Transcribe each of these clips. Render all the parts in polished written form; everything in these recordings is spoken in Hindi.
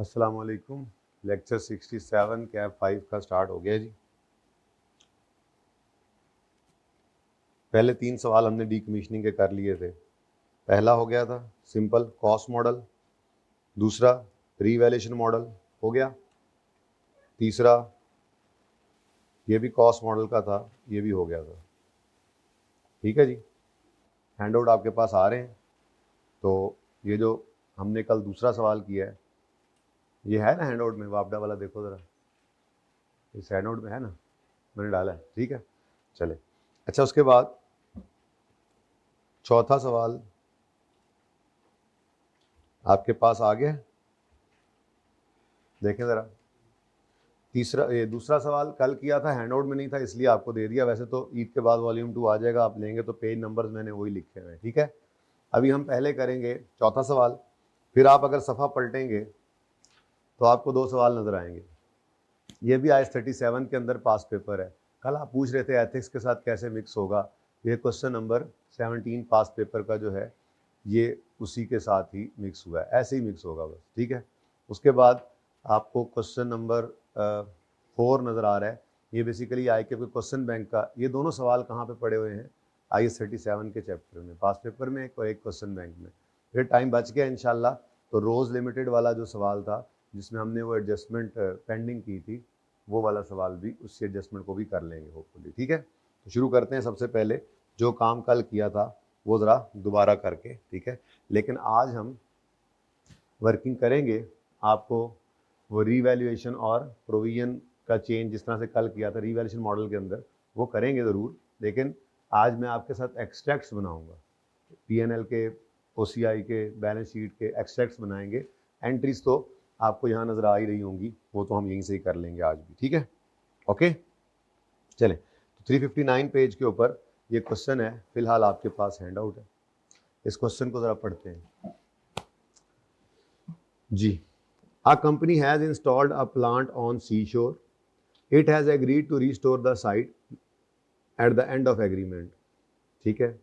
अस्सलाम वालेकुम। लेक्चर 67 कैप 5 का स्टार्ट हो गया जी। पहले 3 सवाल हमने डीकमीशनिंग के कर लिए थे। पहला हो गया था सिंपल कॉस्ट मॉडल, दूसरा रीवैल्यूएशन मॉडल हो गया, तीसरा ये भी कॉस्ट मॉडल का था, ये भी हो गया था। ठीक है जी, हैंडआउट आपके पास आ रहे हैं। तो ये जो हमने कल दूसरा सवाल किया है, ये है ना हैंडआउट में, वापडा वाला देखो ज़रा, इस हैंडआउट में है ना, मैंने डाला है। ठीक है, चले। अच्छा, उसके बाद चौथा सवाल आपके पास आ गया, देखें ज़रा। ये दूसरा सवाल कल किया था, हैंडआउट में नहीं था इसलिए आपको दे दिया। वैसे तो ईद के बाद वॉल्यूम 2 आ जाएगा, आप लेंगे तो पेज नंबर्स मैंने वही लिखे हुए हैं। ठीक है, अभी हम पहले करेंगे चौथा सवाल, फिर आप अगर सफ़ा पलटेंगे तो आपको 2 सवाल नज़र आएंगे। ये भी IAS 37 के अंदर पास पेपर है। कल आप पूछ रहे थे एथिक्स के साथ कैसे मिक्स होगा, ये क्वेश्चन नंबर 17 पास पेपर का जो है ये उसी के साथ ही मिक्स हुआ है, ऐसे ही मिक्स होगा बस। ठीक है, उसके बाद आपको क्वेश्चन नंबर 4 नज़र आ रहा है, ये बेसिकली IK के क्वेश्चन बैंक का। ये दोनों सवाल कहाँ पे पड़े हुए हैं? IAS 37 के चैप्टर में, पास पेपर में एक और एक क्वेश्चन बैंक में। फिर टाइम बच गया इंशाल्लाह, तो रोज़ लिमिटेड वाला जो सवाल था जिसमें हमने वो एडजस्टमेंट पेंडिंग की थी, वो वाला सवाल भी, उस एडजस्टमेंट को भी कर लेंगे होपफुली। ठीक है, तो शुरू करते हैं। सबसे पहले जो काम कल किया था वो ज़रा दोबारा करके। ठीक है, लेकिन आज हम वर्किंग करेंगे, आपको वो रीवैल्यूएशन और प्रोविजन का चेंज जिस तरह से कल किया था रीवैल्यूएशन मॉडल के अंदर, वो करेंगे ज़रूर। लेकिन आज मैं आपके साथ एक्सट्रैक्ट्स बनाऊंगा, P&L के, OCI के, बैलेंस शीट के एक्सट्रैक्ट्स बनाएंगे। एंट्रीज तो आपको यहाँ नज़र आ ही रही होंगी, वो तो हम यहीं से ही कर लेंगे आज भी। ठीक है, ओके, चलें। तो 359 पेज के ऊपर ये क्वेश्चन है, फिलहाल आपके पास हैंड आउट है। इस क्वेश्चन को ज़रा पढ़ते हैं जी। A company has installed a plant on seashore. It has agreed to restore the site at the end of agreement. ठीक है,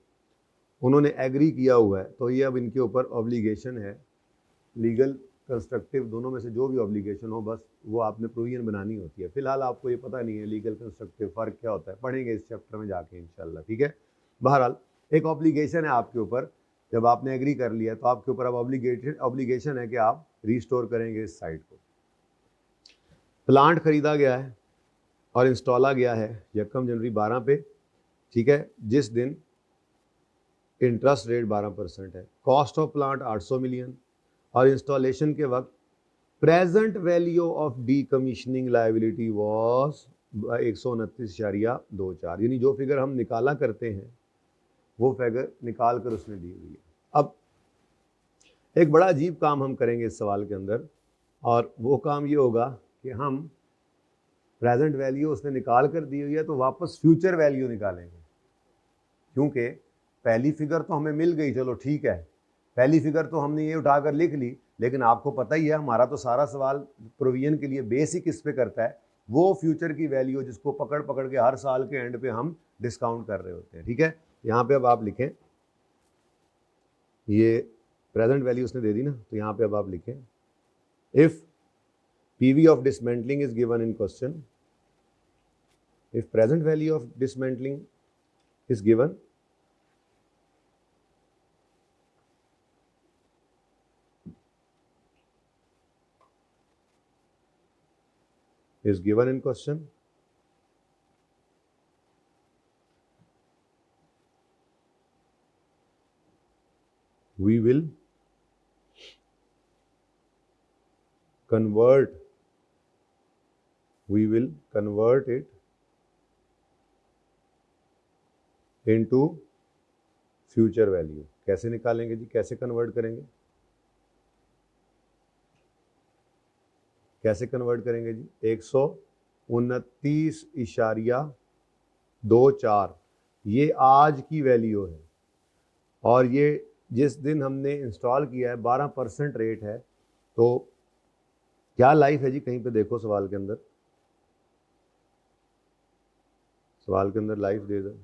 उन्होंने एग्री किया हुआ है, तो ये अब इनके ऊपर ऑब्लिगेशन है, लीगल कंस्ट्रक्टिव दोनों में से जो भी ऑब्लिगेशन हो, बस वो आपने प्रोविजन बनानी होती है। फिलहाल आपको ये पता नहीं है लीगल कंस्ट्रक्टिव फ़र्क क्या होता है, पढ़ेंगे इस चैप्टर में जाके इंशाल्लाह। ठीक है, बहरहाल एक ऑब्लिगेशन है आपके ऊपर, जब आपने एग्री कर लिया तो आपके ऊपर अब ऑब्लिगेशन है कि आप रिस्टोर करेंगे इस साइट को। प्लांट खरीदा गया है और इंस्टॉला गया है 1 जनवरी 12 पे। ठीक है, जिस दिन इंटरेस्ट रेट 12% है। कॉस्ट ऑफ प्लांट 800 मिलियन और इंस्टॉलेशन के वक्त present value of decommissioning liability was 129.24, यानी जो फिगर हम निकाला करते हैं वो फिगर निकाल कर उसने दी हुई है। अब एक बड़ा अजीब काम हम करेंगे इस सवाल के अंदर, और वो काम ये होगा कि हम प्रेजेंट वैल्यू उसने निकाल कर दी हुई है तो वापस फ्यूचर वैल्यू निकालेंगे, क्योंकि पहली फिगर तो हमें मिल गई, चलो ठीक है, पहली फिगर तो हमने ये उठाकर लिख ली, लेकिन आपको पता ही है हमारा तो सारा सवाल प्रोविजन के लिए बेसिक इस पे करता है, वो फ्यूचर की वैल्यू जिसको पकड़ पकड़ के हर साल के एंड पे हम डिस्काउंट कर रहे होते हैं। ठीक है, यहाँ पे अब आप लिखें, ये प्रेजेंट वैल्यू उसने दे दी ना, तो यहाँ पे अब आप लिखें, if PV of dismantling is given in question, if present value of dismantling is given, in question, we will convert it into future value. कैसे निकालेंगे जी, कैसे कन्वर्ट करेंगे, कैसे कन्वर्ट करेंगे जी? 129.24 ये आज की वैल्यू है, और ये जिस दिन हमने इंस्टॉल किया है 12% रेट है, तो क्या लाइफ है जी? कहीं पे देखो सवाल के अंदर, सवाल के अंदर लाइफ दे दो।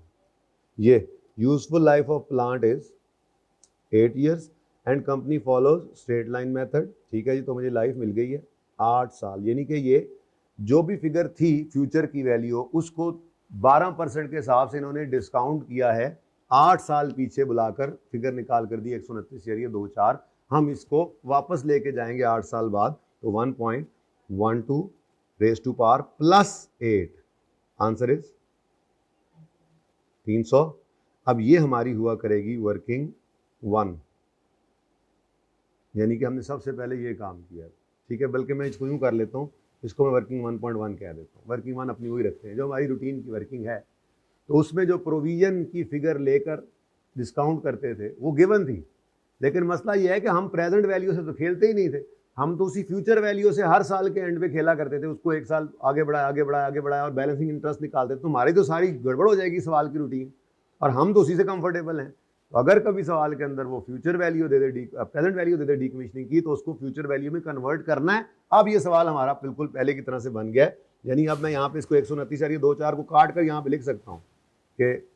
ये useful life of plant is 8 years and company follows straight line method. ठीक है जी, तो मुझे लाइफ मिल गई है 8 साल, यानी कि ये जो भी फिगर थी फ्यूचर की वैल्यू उसको 12% के हिसाब से इन्होंने डिस्काउंट किया है, 8 साल पीछे बुलाकर फिगर निकाल कर दी 129.24। हम इसको वापस लेके जाएंगे 8 साल बाद, तो 1.12 raise to power plus 8, answer is 300। अब ये हमारी हुआ करेगी वर्किंग 1, यानी कि हमने सबसे पहले ये काम किया। ठीक है, बल्कि मैं इसको यूँ कर लेता हूँ, इसको मैं वर्किंग 1.1 कह देता हूँ। वर्किंग 1 अपनी वही रखते हैं जो हमारी रूटीन की वर्किंग है, तो उसमें जो प्रोविजन की फिगर लेकर डिस्काउंट करते थे वो गिवन थी, लेकिन मसला ये है कि हम प्रेजेंट वैल्यू से तो खेलते ही नहीं थे, हम तो उसी फ्यूचर वैल्यू से हर साल के एंड पे खेला करते थे, उसको एक साल आगे बढ़ाया आगे बढ़ाया आगे बढ़ाया और बैलेंसिंग इंटरेस्ट निकालते थे। तो हमारी तो सारी गड़बड़ हो जाएगी सवाल की रूटीन, और हम तो उसी से कंफर्टेबल हैं। तो अगर कभी सवाल के अंदर वो फ्यूचर वैल्यू दे दे, प्रेजेंट वैल्यू दे दे डीकमीशनिंग की, तो उसको फ्यूचर वैल्यू में कन्वर्ट करना है। अब ये सवाल हमारा बिल्कुल पहले की तरह से बन गया है, यानी अब मैं यहाँ पे इसको 129.24 को काट कर यहाँ पे लिख सकता हूँ कि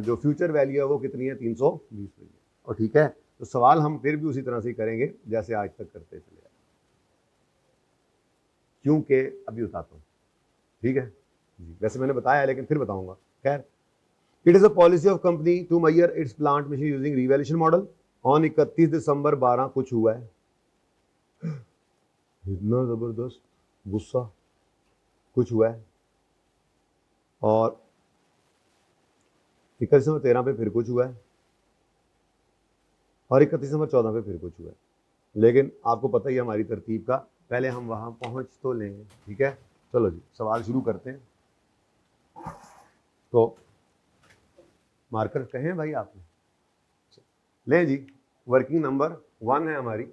जो फ्यूचर वैल्यू है वो कितनी है, 320 है। और ठीक है, तो सवाल हम फिर भी उसी तरह से करेंगे जैसे आज तक करते चले आए, क्योंकि अभी बताता हूँ। ठीक है जी, वैसे मैंने बताया है लेकिन फिर बताऊंगा। खैर, it is a policy of company to measure its plant machine using revaluation model. On 31 December 12 कुछ हुआ है, इतना जबरदस्त गुस्सा कुछ हुआ है, और 31 दिसंबर 13 पे फिर कुछ हुआ है, और 31 दिसंबर 14 पे फिर कुछ हुआ है। लेकिन आपको पता ही है हमारी तरतीब का, पहले हम वहां पहुंच तो लेंगे। ठीक है, चलो जी सवाल शुरू करते हैं। तो मार्कर कहें भाई आपने, लें जी। वर्किंग नंबर 1 है हमारी,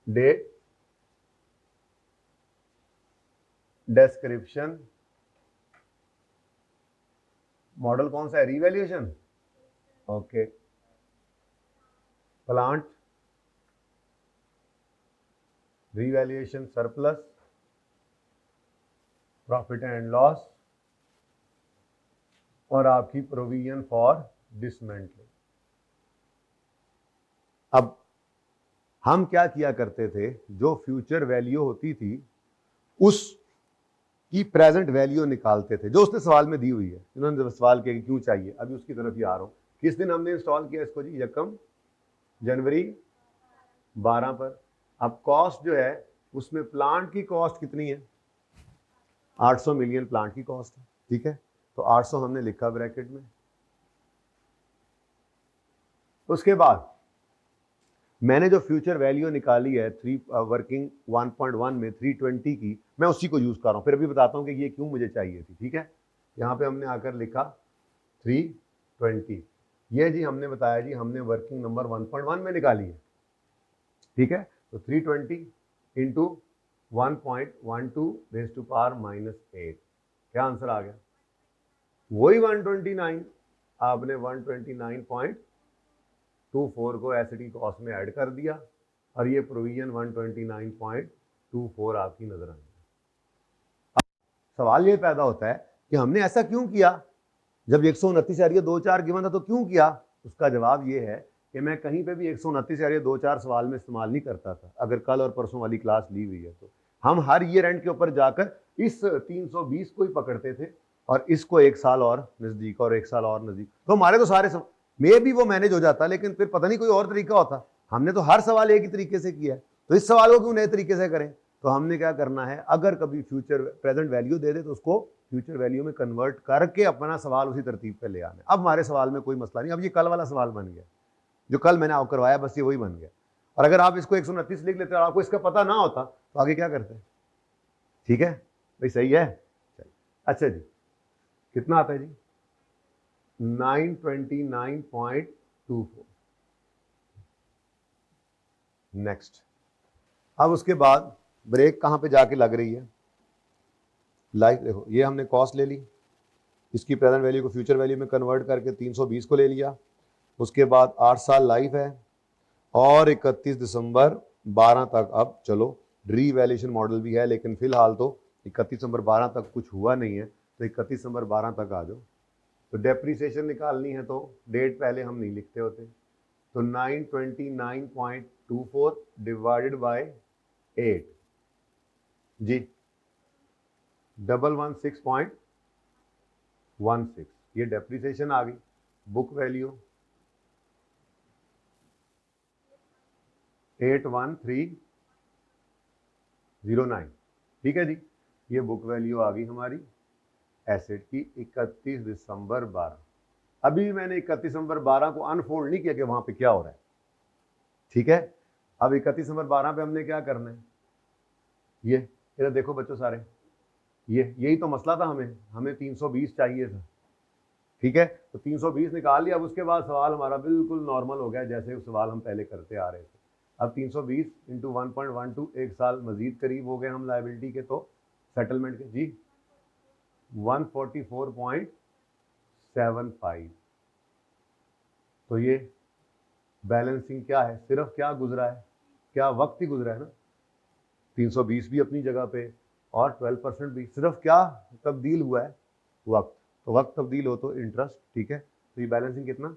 डेट, डिस्क्रिप्शन, मॉडल कौन सा है, revaluation, okay, plant, revaluation surplus, profit and loss, और आपकी प्रोविजन फॉर डिसमेंटलिंग। अब हम क्या किया करते थे, जो फ्यूचर वैल्यू होती थी उस की प्रेजेंट वैल्यू निकालते थे, जो उसने सवाल में दी हुई है। इन्होंने सवाल किया कि क्यों चाहिए, अभी उसकी तरफ ही आ रहा हूं। किस दिन हमने इंस्टॉल किया इसको जी, 1 जनवरी 12 पर। अब कॉस्ट जो है उसमें प्लांट की कॉस्ट कितनी है, 800 मिलियन प्लांट की कॉस्ट है। ठीक है, तो 800 हमने लिखा ब्रैकेट में। उसके बाद मैंने जो फ्यूचर वैल्यू निकाली है वर्किंग 1.1 में 320 की, मैं उसी को यूज कर रहा हूं। फिर अभी बताता हूं कि ये क्यों मुझे चाहिए थी। ठीक है, यहां पे हमने आकर लिखा 320, ये जी हमने बताया जी हमने वर्किंग नंबर 1.1 में निकाली है। ठीक है, तो 320 इंटू 1.12 रेज़ टू पावर -8, क्या आंसर आ गया, वही 129। आपने 129.24 को एसिडी कॉस्ट में ऐड कर दिया, और ये प्रोविजन 129.24 आपकी नजर आई। सवाल ये पैदा होता है कि हमने ऐसा क्यों किया, जब 129.24 गिवन था तो क्यों किया। उसका जवाब ये है कि मैं कहीं पे भी 129.24 सवाल में इस्तेमाल नहीं करता था। अगर कल और परसों वाली क्लास ली हुई है तो हम हर ईयर एंड के ऊपर जाकर इस 320 को ही पकड़ते थे, और इसको 1 साल और नजदीक और 1 साल और नजदीक, तो हमारे तो सारे में भी वो मैनेज हो जाता, लेकिन फिर पता नहीं कोई और तरीका होता। हमने तो हर सवाल एक ही तरीके से किया है, तो इस सवाल को क्यों नए तरीके से करें। तो हमने क्या करना है, अगर कभी फ्यूचर प्रेजेंट वैल्यू दे दे तो उसको फ्यूचर वैल्यू में कन्वर्ट करके अपना सवाल उसी तरतीब पे ले आना। अब हमारे सवाल में कोई मसला नहीं, अब ये कल वाला सवाल बन गया, जो कल मैंने आपको करवाया बस ये वही बन गया। और अगर आप इसको 129 लिख लेते और आपको इसका पता ना होता तो आगे क्या करते हैं। ठीक है भाई, सही है। अच्छा जी, कितना आता है जी, 929.24। नेक्स्ट, अब उसके बाद ब्रेक कहां पे जाके लग रही है, लाइफ देखो, ये हमने कॉस्ट ले ली, इसकी प्रेजेंट वैल्यू को फ्यूचर वैल्यू में कन्वर्ट करके 320 को ले लिया। उसके बाद 8 साल लाइफ है, और 31 दिसंबर 12 तक, अब चलो रीवैल्यूएशन मॉडल भी है, लेकिन फिलहाल तो 31 दिसंबर 12 तक कुछ हुआ नहीं है, तो 31 दिसंबर 12 तक आ जाओ। तो डेप्रीसिएशन निकालनी है तो डेट पहले हम नहीं लिखते होते, तो 929.24 डिवाइडेड बाय 8 जी 116.16, ये डेप्रीसिएशन आ गई। बुक वैल्यू 81309, ठीक है जी। ये बुक वैल्यू आ गई हमारी एसेट की 31 दिसंबर 12। अभी मैंने 31 दिसंबर 12 को अनफोल्ड नहीं किया कि वहां पे क्या हो रहा है, ठीक है। अब 31 दिसंबर 12 पे हमने क्या करना है, ये इधर देखो बच्चों सारे, ये यही तो मसला था, हमें 320 चाहिए था, ठीक है। तो 320 निकाल लिया। अब उसके बाद सवाल हमारा बिल्कुल नॉर्मल हो गया, जैसे सवाल हम पहले करते आ रहे थे। अब 320 इंटू 1.12, एक साल मजीद करीब हो गए हम लाइबिलिटी के, तो सेटलमेंट के जी 144.75। तो ये बैलेंसिंग क्या है, सिर्फ क्या गुजरा है, क्या वक्त ही गुजरा है ना। 320 भी अपनी जगह पे और 12% भी, सिर्फ क्या तब्दील हुआ है, वक्त। तो वक्त तब्दील हो तो इंटरेस्ट, ठीक है। तो ये बैलेंसिंग कितना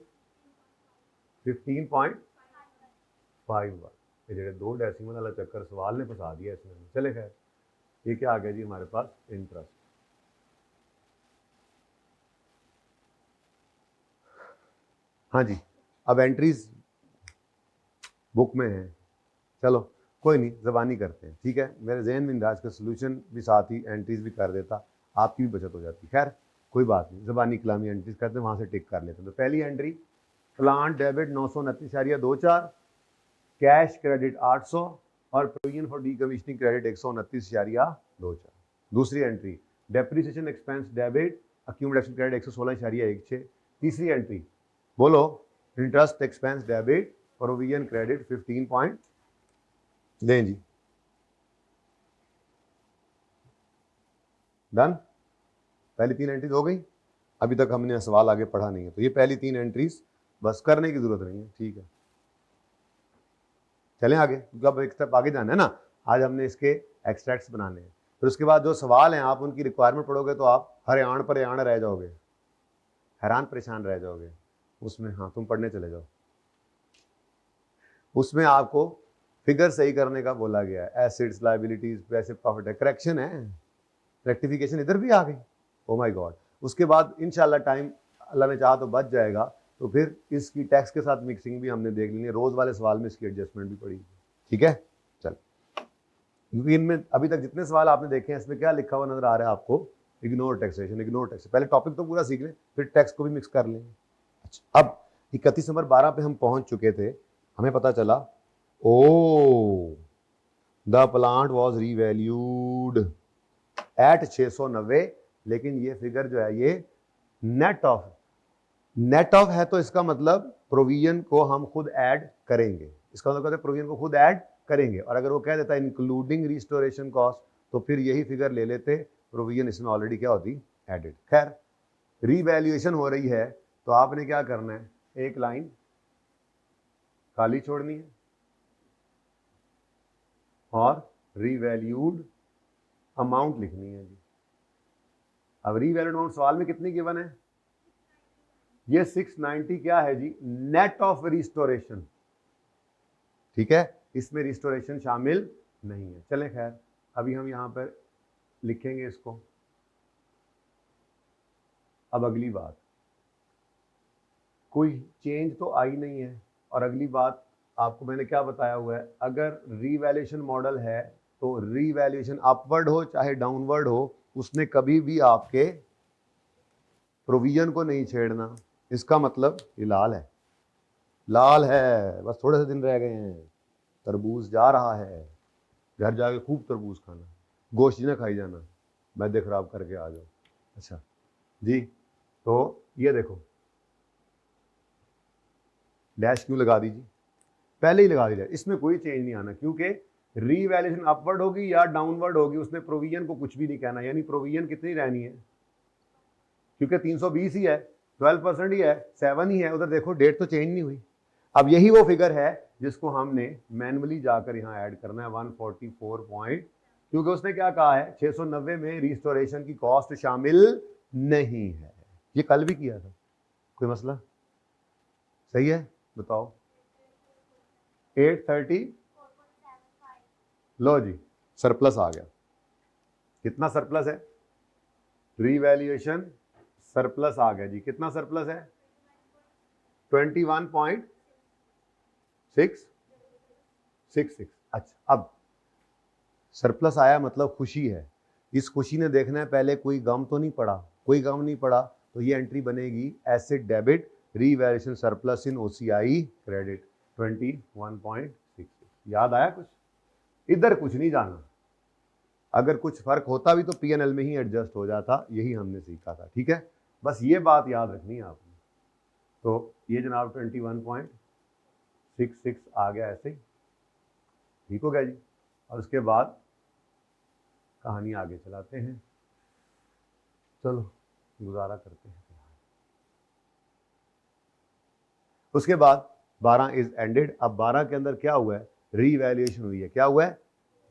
15.51। ये जो दो डेसिमल वाला चक्कर सवाल ने फंसा दिया इसमें, चले खैर। ये क्या आ गया जी हमारे पास, इंटरेस्ट। हाँ जी, अब एंट्रीज बुक में है, चलो कोई नहीं, ज़बानी करते हैं, ठीक है। मेरे जहन में इंदाज का सोल्यूशन भी साथ ही एंट्रीज भी कर देता, आपकी भी बचत हो जाती। खैर कोई बात नहीं, ज़बानी कलामी एंट्रीज करते हैं, वहाँ से टिक कर लेते हैं। तो पहली entry, plant debit 929.24, cash credit 800 और प्रोविजन फॉर डीकमीशनिंग क्रेडिट 129.24। दूसरी entry, depreciation expense debit accumulation credit 116.16। तीसरी एंट्री बोलो, interest expense debit provision credit 15 दें जी, डन। पहली तीन एंट्रीज हो गई, अभी तक हमने सवाल आगे पढ़ा नहीं है, तो ये पहली तीन एंट्रीज बस करने की जरूरत नहीं है, ठीक है। चलें आगे, अब एक स्टेप आगे जाना है ना। आज हमने इसके एक्सट्रैक्ट्स बनाने हैं, फिर उसके बाद जो सवाल हैं आप उनकी रिक्वायरमेंट पढ़ोगे तो आप हरियाण परेशान रह जाओगे, हैरान परेशान रह जाओगे उसमें। हाँ तुम पढ़ने चले जाओ, उसमें आपको फिगर सही करने का बोला गया है, एसिड्स लायबिलिटीज पैसे प्रॉफिट है, करेक्शन है, रेक्टिफिकेशन इधर भी आ गई, ओ माय गॉड। उसके बाद इंशाल्लाह टाइम अल्लाह ने चाहा तो बच जाएगा, तो फिर इसकी टैक्स के साथ मिक्सिंग भी हमने देख ली है, रोज वाले सवाल में इसकी एडजस्टमेंट भी पड़ी, ठीक है। चल, क्योंकि इनमें अभी तक जितने सवाल आपने देखे हैं इसमें क्या लिखा हुआ नजर आ रहा है आपको, इग्नोर टैक्सेशन, इग्नोर टैक्स। पहले टॉपिक तो पूरा सीख लें, फिर टैक्स को भी मिक्स कर लेंगे। अच्छा, अब 31 नंबर 12 पे हम पहुंच चुके थे, हमें पता चला oh the plant was revalued at 690, लेकिन ये फिगर जो है ये नेट ऑफ है, तो इसका मतलब प्रोविजन को हम खुद ऐड करेंगे, इसका मतलब कहते हैं प्रोविजन को खुद ऐड करेंगे। और अगर वो कह देता है इंक्लूडिंग रिस्टोरेशन कॉस्ट, तो फिर यही फिगर ले लेते, प्रोविजन इसमें ऑलरेडी क्या होती, एडेड। खैर रीवैल्यूएशन हो रही है तो आपने क्या करना है, एक लाइन खाली छोड़नी है और रीवैल्यूड अमाउंट लिखनी है जी। अब रीवैल्यूड अमाउंट सवाल में कितनी गिवन है, ये 690 क्या है जी, नेट ऑफ रिस्टोरेशन, ठीक है, इसमें रिस्टोरेशन शामिल नहीं है। चलें खैर, अभी हम यहां पर लिखेंगे इसको। अब अगली बात, कोई चेंज तो आई नहीं है, और अगली बात आपको मैंने क्या बताया हुआ है, अगर रीवैल्यूएशन मॉडल है तो रीवैल्यूएशन अपवर्ड हो चाहे डाउनवर्ड हो, उसने कभी भी आपके प्रोविजन को नहीं छेड़ना। इसका मतलब ये लाल है, लाल है, बस थोड़े से दिन रह गए हैं, तरबूज जा रहा है, घर जाके खूब तरबूज खाना, गोश्त ना खाई जाना, मैदे खराब करके आ जाओ। अच्छा जी, तो ये देखो डैश क्यों लगा दीजिए, पहले ही लगा दीजिए, इसमें कोई चेंज नहीं आना, क्योंकि रीवैल्यूएशन अपवर्ड होगी या डाउनवर्ड होगी, उसने प्रोविजन को कुछ भी नहीं कहना। यानी प्रोविजन कितनी रहनी है, क्योंकि 320 ही है, 12% ही है, 7 ही है, उधर देखो डेट तो चेंज नहीं हुई। अब यही वो फिगर है जिसको हमने मैनुअली जाकर यहाँ ऐड करना है 144 पॉइंट, क्योंकि उसने क्या कहा है 690 में रिस्टोरेशन की कॉस्ट शामिल नहीं है। ये कल भी किया था, कोई मसला? सही है, बताओ। 830, लो जी सरप्लस आ गया। कितना सरप्लस है? रीवैल्यूएशन सरप्लस आ गया जी। कितना सरप्लस है? 21.666। अच्छा, अब सरप्लस आया मतलब खुशी है। इस खुशी ने देखना है पहले कोई गम तो नहीं पड़ा। कोई गम नहीं पड़ा तो ये एंट्री बनेगी asset debit revaluation surplus in OCI credit 21.66। याद आया कुछ? इधर कुछ नहीं जाना। अगर कुछ फर्क होता भी तो पीएनएल में ही एडजस्ट हो जाता, यही हमने सीखा था। ठीक है, बस ये बात याद रखनी है आपने। तो ये जनाब 21.66 आ गया ऐसे ही, ठीक हो गया जी। और उसके बाद कहानी आगे चलाते हैं, चलो गुजारा करते हैं। उसके बाद 12 इज एंडेड। अब 12 के अंदर क्या हुआ है? रीवैल्यूएशन हुई है। क्या हुआ है?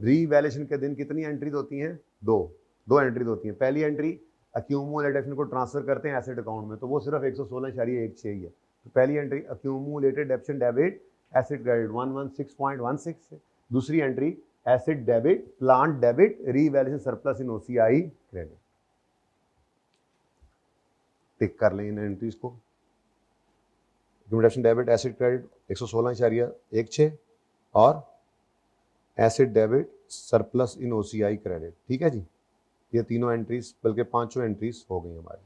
रीवैल्यूएशन के दिन कितनी एंट्रीज होती हैं? दो एंट्रीज होती हैं। पहली एंट्री अक्यूमुलेटेड को ट्रांसफर करते हैं एसेट अकाउंट में, तो वो सिर्फ 116.16 ही है। तो पहली entry accumulated debit debit asset credit 116.16 से। दूसरी entry asset debit plant debit revaluation surplus in OCI credit. Tick कर लें इन एंट्रीज को। एक्यूमुलेशन डेबिट एसेट क्रेडिट 116.16 और asset debit surplus in OCI credit. ठीक है जी, ये तीनों एंट्रीज बल्कि पांचों एंट्रीज हो गई हमारी।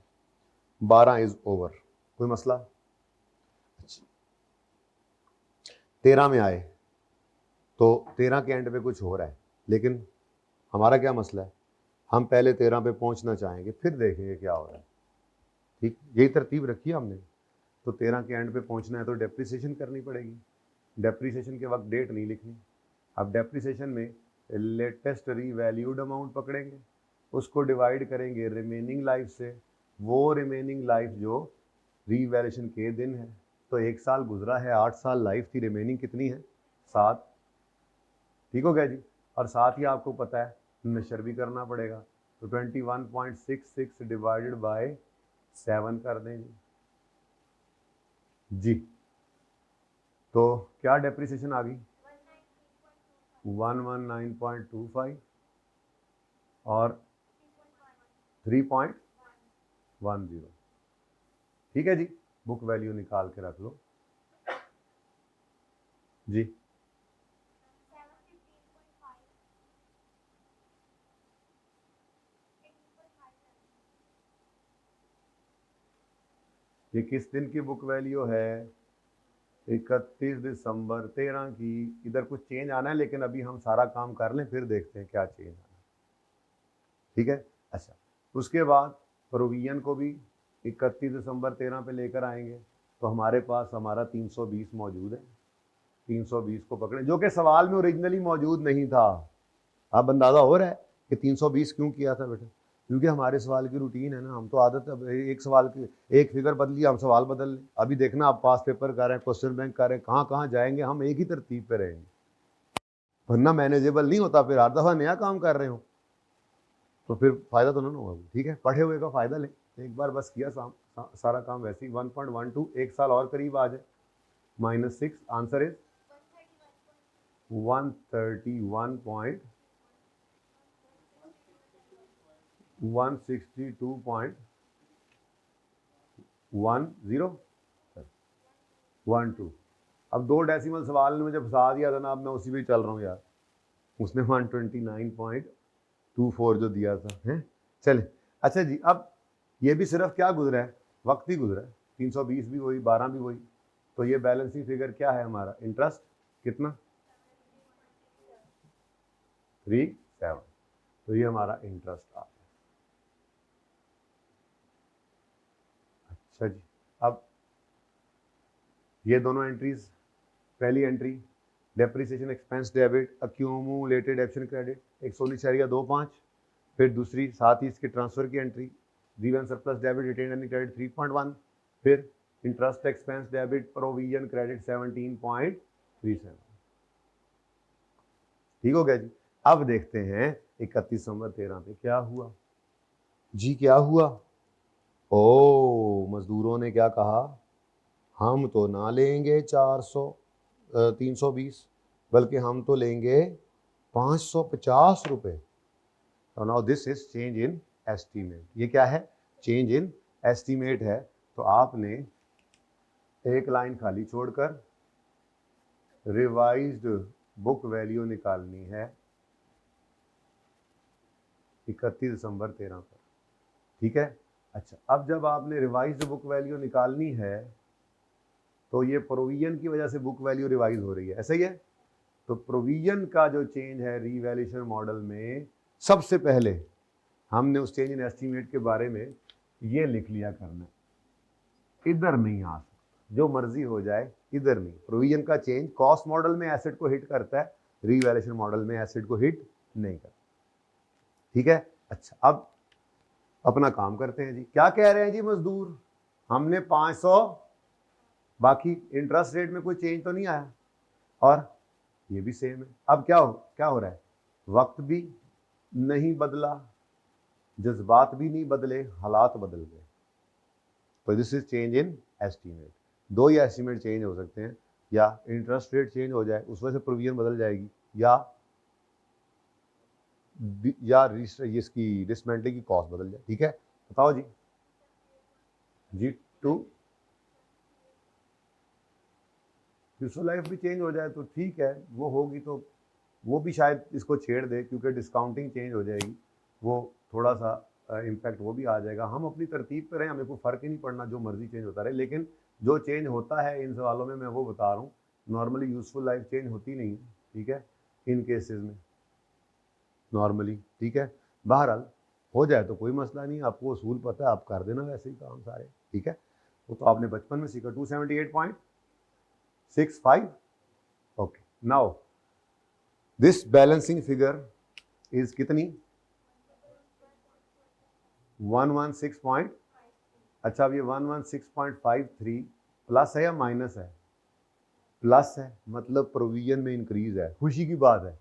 12 इज ओवर, कोई मसला? 13 में आए तो 13 के एंड पे कुछ हो रहा है, लेकिन हमारा क्या मसला है? हम पहले 13 पे पहुंचना चाहेंगे फिर देखेंगे क्या हो रहा है। ठीक, यही तरतीब रखी है हमने। तो 13 के एंड पे पहुंचना है तो डेप्रिसिएशन करनी पड़ेगी। डेप्रिसिएशन के वक्त डेट नहीं लिखनी। अब डेप्रिसिएशन में लेटेस्ट रीवैल्यूड अमाउंट पकड़ेंगे, उसको डिवाइड करेंगे रिमेनिंग लाइफ से। वो रिमेनिंग लाइफ जो रीवैल्यूएशन के दिन है, तो 1 साल गुजरा है, 8 साल लाइफ थी, रिमेनिंग कितनी है? 7। ठीक हो गया जी। और साथ ही आपको पता है नशर भी करना पड़ेगा, तो 21.66 डिवाइडेड बाय 7 कर दें जी। तो क्या डेप्रिसिएशन आ गई? 119.25 और 3.10। ठीक है जी, बुक वैल्यू निकाल के रख लो जी। ये किस दिन की बुक वैल्यू है? 31 दिसंबर 13 की। इधर कुछ चेंज आना है, लेकिन अभी हम सारा काम कर लें फिर देखते हैं क्या चेंज आना है। ठीक है, अच्छा। उसके बाद प्रोविजन को भी 31 दिसंबर 13 पे लेकर आएंगे, तो हमारे पास हमारा 320 मौजूद है। 320 को पकड़े, जो कि सवाल में ओरिजिनली मौजूद नहीं था। अब अंदाजा हो रहा है कि 320 क्यों किया था बेटा? क्योंकि हमारे सवाल की रूटीन है ना, हम तो आदत है एक सवाल की एक फिगर बदली हम सवाल बदल लें। अभी देखना आप पास पेपर कर रहे हैं, क्वेश्चन बैंक कर रहे हैं, कहाँ कहाँ जाएंगे, हम एक ही तरतीब पे रहेंगे, वरना मैनेजेबल नहीं होता। फिर हर दफ़ा नया काम कर रहे हो तो फिर फायदा तो नहीं होगा। ठीक है, पढ़े हुए का फायदा लें। एक बार बस किया सारा काम वैसे ही। 1.12 1 साल और करीब आ जाए, -6 आंसर इज 131.162.10। अब 2 डेसिमल सवाल ने मुझे फंसा दिया था ना, अब मैं उसी पे चल रहा हूँ यार। उसने 129.24 जो दिया था है। चले, अच्छा जी। अब ये भी सिर्फ क्या गुजरा है? वक्त ही गुजरा है। 320 भी वही, 12 भी वही। तो ये बैलेंसिंग फिगर क्या है हमारा? इंटरेस्ट कितना? 37। तो ये हमारा इंटरेस्ट आ गया। अच्छा जी, अब ये दोनों एंट्रीज, पहली entry depreciation expense debit accumulated action credit 119.25। फिर दूसरी साथ ही इसके ट्रांसफर की entry reval surplus debit retain earning credit 3.1। फिर interest expense debit provision credit 17.37। ठीक हो गया जी। अब देखते हैं 31 दिसंबर 13 पे क्या हुआ जी। क्या हुआ? ओ मजदूरों ने क्या कहा, हम तो ना लेंगे 320, बल्कि हम तो लेंगे 550 रुपये। तो now this is change in estimate. ये क्या है, चेंज इन एस्टीमेट है। तो आपने एक लाइन खाली छोड़कर रिवाइज्ड बुक वैल्यू निकालनी है 31 दिसंबर 13 पर, ठीक है। अच्छा, अब जब आपने रिवाइज्ड बुक वैल्यू निकालनी है तो ये प्रोविजन की वजह से बुक वैल्यू रिवाइज हो रही है, ऐसा ही है। तो प्रोविजन का जो चेंज है रीवैल्यूएशन मॉडल में, सबसे पहले हमने उस चेंज इन एस्टीमेट के बारे में ये लिख लिया करना, इधर नहीं आ सकता, जो मर्जी हो जाए इधर नहीं। प्रोविजन का चेंज कॉस्ट मॉडल में एसेट को हिट करता है, रीवैल्यूएशन मॉडल में एसेट को हिट नहीं करता, ठीक है। अच्छा, अब अपना काम करते हैं जी। क्या कह रहे हैं जी मजदूर, हमने 500, बाकी इंटरेस्ट रेट में कोई चेंज तो नहीं आया और ये भी सेम है। अब क्या हो रहा है, वक्त भी नहीं बदला, जज्बात भी नहीं बदले, हालात बदल गए। तो this is change in estimate. दो ही एस्टीमेट चेंज हो सकते हैं, या इंटरेस्ट रेट चेंज हो जाए उस वजह से प्रोविजन बदल जाएगी, या इसकी डिसमेंटलिंग की कॉस्ट बदल जाए, ठीक है। बताओ जी। G2 यूजफुल लाइफ भी चेंज हो जाए तो ठीक है, वो होगी तो वो भी शायद इसको छेड़ दे, क्योंकि डिस्काउंटिंग चेंज हो जाएगी, वो थोड़ा सा इम्पैक्ट वो भी आ जाएगा। हम अपनी तरतीब पर हैं, हमें कोई फ़र्क ही नहीं पड़ना, जो मर्जी चेंज होता रहे। लेकिन जो चेंज होता है इन सवालों में मैं वो बता रहा हूँ, नॉर्मली यूजफुल लाइफ चेंज होती नहीं है, ठीक है, इन केसेस में नॉर्मली, ठीक है। बहरहाल हो जाए तो कोई मसला नहीं, आपको उसूल पता है, आप कर देना वैसे ही काम सारे, ठीक है। वो तो आपने बचपन में सीखा। 278.65, okay. Now this balancing figure is कितनी, 116 अच्छा, अब ये 116.53 प्लस है या माइनस है, प्लस है, मतलब प्रोविजन में इंक्रीज है। खुशी की बात है,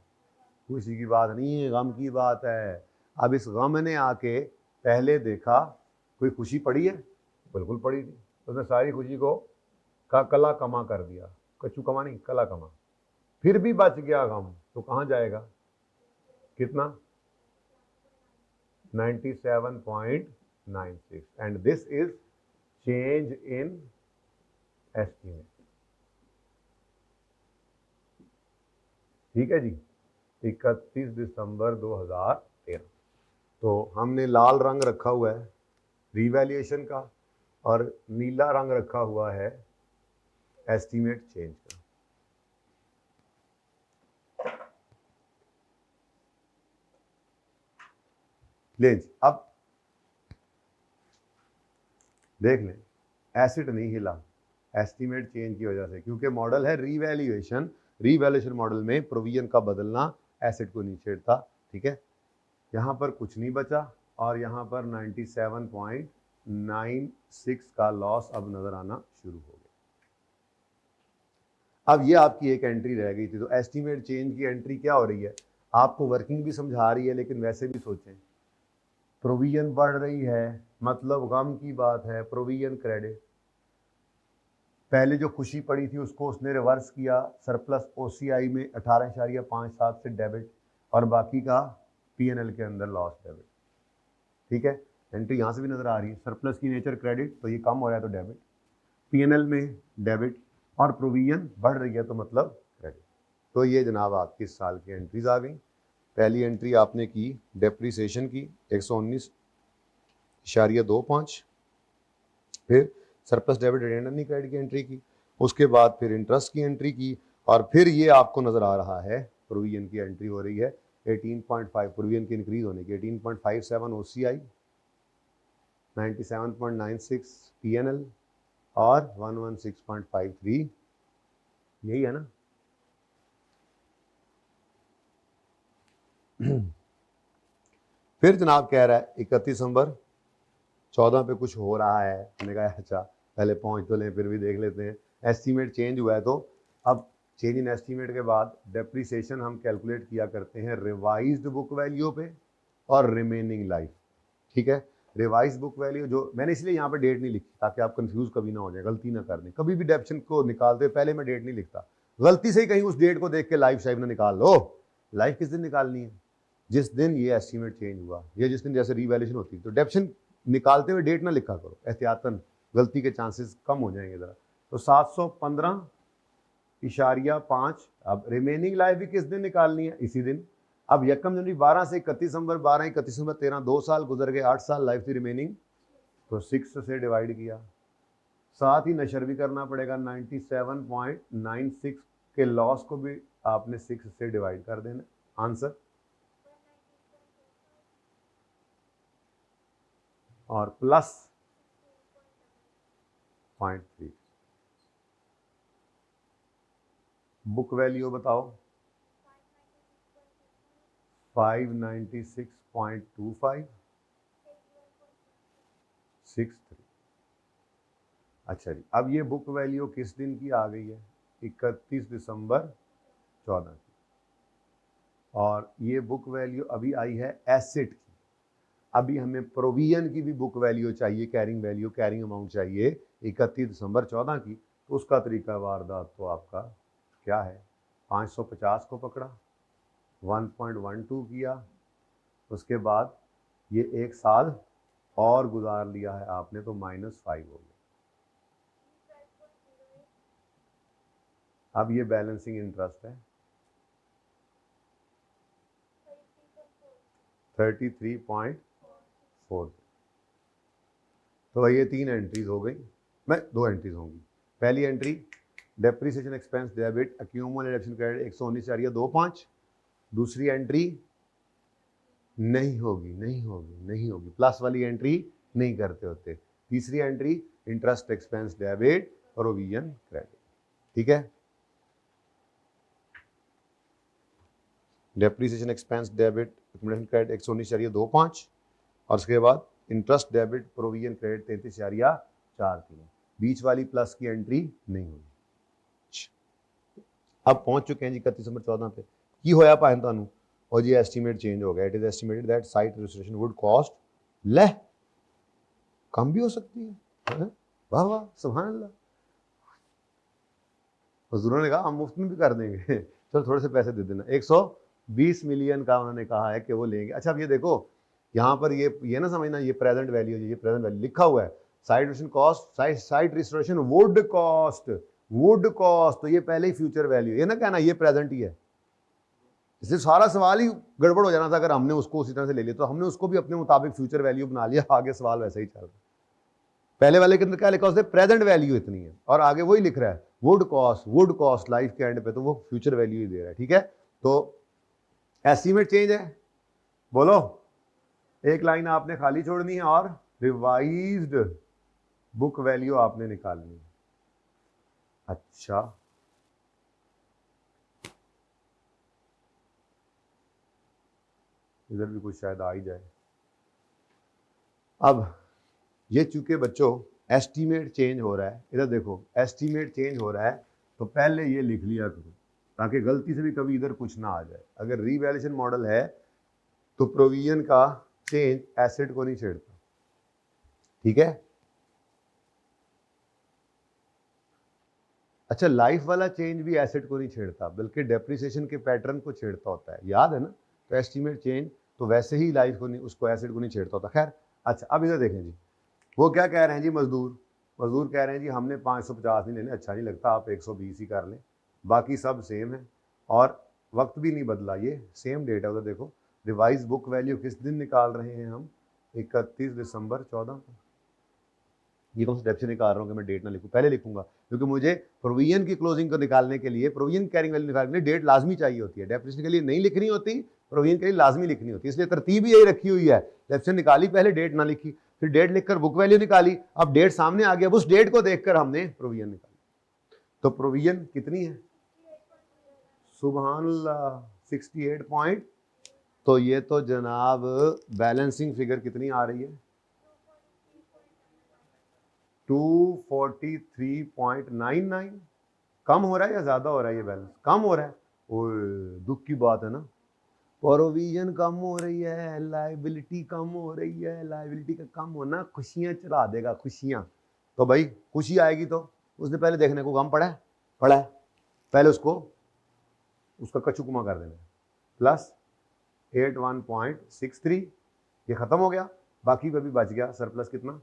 खुशी की बात नहीं है, गम की बात है। अब इस गम ने आके पहले देखा, कोई खुशी पड़ी है, बिल्कुल पड़ी नहीं, तो उसने सारी खुशी को कला कमा कर दिया, कच्चू कमा नहीं, कला कमा। फिर भी बच गया गम, तो कहाँ जाएगा, कितना, 97.96, and this is change in estimate, ठीक है जी। 31 दिसंबर 2013। तो हमने लाल रंग रखा हुआ है रीवैल्यूएशन का और नीला रंग रखा हुआ है एस्टीमेट चेंज का। ले जी, अब देख लें, एसेट नहीं हिला एस्टीमेट चेंज की वजह से, क्योंकि मॉडल है रीवैल्यूएशन। रीवैल्यूएशन मॉडल में प्रोविजन का बदलना एसेट को नहीं छेड़ता, ठीक है। यहाँ पर कुछ नहीं बचा और यहाँ पर 97.96 का लॉस अब नजर आना शुरू हो गया। अब ये आपकी एक एंट्री रह गई थी। तो एस्टीमेट चेंज की एंट्री क्या हो रही है, आपको वर्किंग भी समझा रही है, लेकिन वैसे भी सोचें, प्रोविजन बढ़ रही है, मतलब गम की बात है, प्रोविजन क्रेडिट। पहले जो खुशी पड़ी थी उसको उसने रिवर्स किया, सरप्लस ओसीआई में 18.57 से डेबिट, और बाकी का पीएनएल के अंदर लॉस डेबिट, ठीक है। एंट्री यहाँ से भी नजर आ रही है, सरप्लस की नेचर क्रेडिट, तो ये कम हो रहा है तो डेबिट, पीएनएल में डेबिट, और प्रोविजन बढ़ रही है तो मतलब क्रेडिट। तो ये जनाब आपकी इस साल की एंट्रीज आ गई। पहली एंट्री आपने की डेप्रीसिएशन की 119.25, फिर सरप्लस डेबिट रिटेंडर क्रेडिट की एंट्री की, उसके बाद फिर इंटरेस्ट की एंट्री की, और फिर ये आपको नजर आ रहा है प्रोविजन की एंट्री हो रही है 18.5, प्रोविजन की इंक्रीज होने की 18.57 ओसीआई, 97.96 पीएनएल और 116.53, यही है ना। फिर जनाब कह रहा है 31 दिसंबर 14 पे कुछ हो रहा है। मैंने कहा अच्छा पहले पहुंच तो लें, फिर भी देख लेते हैं। एस्टीमेट चेंज हुआ है, तो अब चेंज इन एस्टीमेट के बाद डेप्रीसिएशन हम कैलकुलेट किया करते हैं रिवाइज्ड बुक वैल्यू पे और रिमेनिंग लाइफ, ठीक है। रिवाइज बुक वैल्यू जो मैंने इसलिए यहाँ पे डेट नहीं लिखी ताकि आप कंफ्यूज कभी ना हो जाए, गलती ना कर दें। कभी भी डेप्शन को निकालते पहले मैं डेट नहीं लिखता, गलती से ही कहीं उस डेट को देख के लाइफ शायद ना निकाल लो। लाइफ किस दिन निकालनी है? जिस दिन ये एस्टीमेट चेंज हुआ या जिस दिन जैसे रीवैल्यूएशन होती है। तो डेप्शन निकालते हुए डेट ना लिखा करो, एहतियातन, गलती के चांसेस कम हो जाएंगे ज़रा। तो 715.5। अब रिमेनिंग लाइफ भी किस दिन निकालनी है? इसी दिन। अब 1 जनवरी 12 से 31 दिसंबर, 12 31 दिसंबर 13, 2 साल गुजर गए, 8 साल लाइफ थी रिमेनिंग, तो 6 से डिवाइड किया। साथ ही नशर भी करना पड़ेगा, 97.96 के लॉस को भी आपने 6 से डिवाइड कर देना। आंसर और प्लस 0.3। बुक वैल्यू बताओ, 596.25 63। अच्छा जी, अब ये बुक वैल्यू किस दिन की आ गई है? 31 दिसंबर 14 की। और ये बुक वैल्यू अभी आई है एसेट की। अभी हमें प्रोविजन की भी बुक वैल्यू चाहिए, कैरिंग वैल्यू, कैरिंग अमाउंट चाहिए 31 दिसंबर 14 की। तो उसका तरीका वारदात तो आपका क्या है? 550 को पकड़ा, 1.12 किया, उसके बाद ये 1 साल और गुजार लिया है आपने, तो -5 हो गया। अब ये बैलेंसिंग इंटरेस्ट है 33.4। तो भाई ये 3 एंट्रीज हो गई, मैं 2 एंट्रीज होंगी। पहली entry depreciation expense debit accumulation credit 119.25। दूसरी एंट्री नहीं होगी, प्लस वाली एंट्री नहीं करते होते। तीसरी entry interest expense debit provision credit. ठीक है, depreciation expense debit accumulation credit 119.25 और उसके बाद इंटरेस्ट डेबिट प्रोविजन क्रेडिट 33.43। बीच वाली प्लस की एंट्री नहीं होगी। अब पहुंच चुके हैं जी 31 दिसंबर 14 पे। की होया पाए थानू और ये एस्टीमेट चेंज हो गया। It is estimated that site registration would cost ले कम भी हो सकती है। वाह वाह, सुभान अल्लाह। मजदूरों ने कहा हम मुफ्त में भी कर देंगे चलो थोड़े से पैसे दे देना। 120 मिलियन का उन्होंने कहा है कि वो लेंगे। अच्छा अब ये देखो, यहाँ पर ये ना समझना, ये प्रेजेंट वैल्यू, ये प्रेजेंट वैल्यू लिखा हुआ है। Site restoration cost, site restoration would cost, तो ये पहले ही फ्यूचर वैल्यू, ये ना कहना ये प्रेजेंट ही है। इससे सारा सवाल ही गड़बड़ हो जाना था अगर हमने उसको उसी तरह से ले लिया। तो हमने उसको भी अपने मुताबिक फ्यूचर वैल्यू बना लिया, आगे सवाल वैसे ही चल रहा है। पहले वाले के अंदर क्या लिखा, उसने प्रेजेंट वैल्यू इतनी है और आगे वही लिख रहा है वुड कॉस्ट लाइफ के एंड पे, तो वो फ्यूचर वैल्यू ही दे रहा है। ठीक है, तो एस्टीमेट चेंज है, बोलो एक लाइन आपने खाली छोड़नी है और रिवाइज्ड बुक वैल्यू आपने निकालनी है। अच्छा इधर भी कुछ शायद आ ही जाए। अब ये चूंकि बच्चों एस्टीमेट चेंज हो रहा है, इधर देखो एस्टीमेट चेंज हो रहा है, तो पहले ये लिख लिया करो ताकि गलती से भी कभी इधर कुछ ना आ जाए। अगर रीवैल्यूएशन मॉडल है तो प्रोविजन का चेंज एसेट को नहीं छेड़ता। ठीक है, अच्छा लाइफ वाला चेंज भी एसेट को नहीं छेड़ता बल्कि डेप्रिसिएशन के पैटर्न को छेड़ता होता है, याद है ना। तो एस्टीमेट चेंज तो वैसे ही लाइफ को नहीं, उसको एसेट को नहीं छेड़ता होता। खैर अच्छा अब इधर देखें जी, वो क्या कह रहे हैं जी, मजदूर कह रहे हैं जी हमने 550 नहीं लेने, अच्छा नहीं लगता, आप 120 ही कर लें, बाकी सब सेम है और वक्त भी नहीं बदला, ये सेम डेट है। उधर देखो रिवाइज बुक वैल्यू किस दिन निकाल रहे हैं हम, 31 दिसंबर 14 को। ये कौन सा स्टेप से निकाल रहा हूँ कि मैं डेट ना लिखूँ, पहले लिखूंगा क्योंकि मुझे प्रोविजन की क्लोजिंग को निकालने के लिए, प्रोविजन कैरिंग वैल्यू निकालने के लिए डेट लाजमी चाहिए होती है। डेप्रिसिएशन के लिए नहीं लिखनी होती, प्रोविजन के लिए लाजमी लिखनी होती है, इसलिए तरतीब यही रखी हुई है। डेप्रिसिएशन निकाली पहले, डेट ना लिखी, फिर डेट लिखकर बुक वैल्यू निकाली, अब डेट सामने आ गया, उस डेट को देखकर हमने प्रोविजन निकाली। तो प्रोविजन कितनी है, सुभान अल्लाह 68 पॉइंट। तो ये तो जनाब बैलेंसिंग फिगर कितनी आ रही है, 243.99। कम हो रहा है या ज्यादा हो रहा है, ये बैलेंस कम हो रहा है। ओए दुख की बात है ना, प्रोविजन कम हो रही है, लाइबिलिटी कम हो रही है, लाइबिलिटी का कम होना खुशियां चढ़ा देगा, खुशियां। तो भाई खुशी आएगी तो उसने पहले देखने को कम पड़ा है, पहले उसका कचुकुमा कर देना, प्लस 81.63, ये खत्म हो गया, बाकी का भी बच गया सरप्लस कितना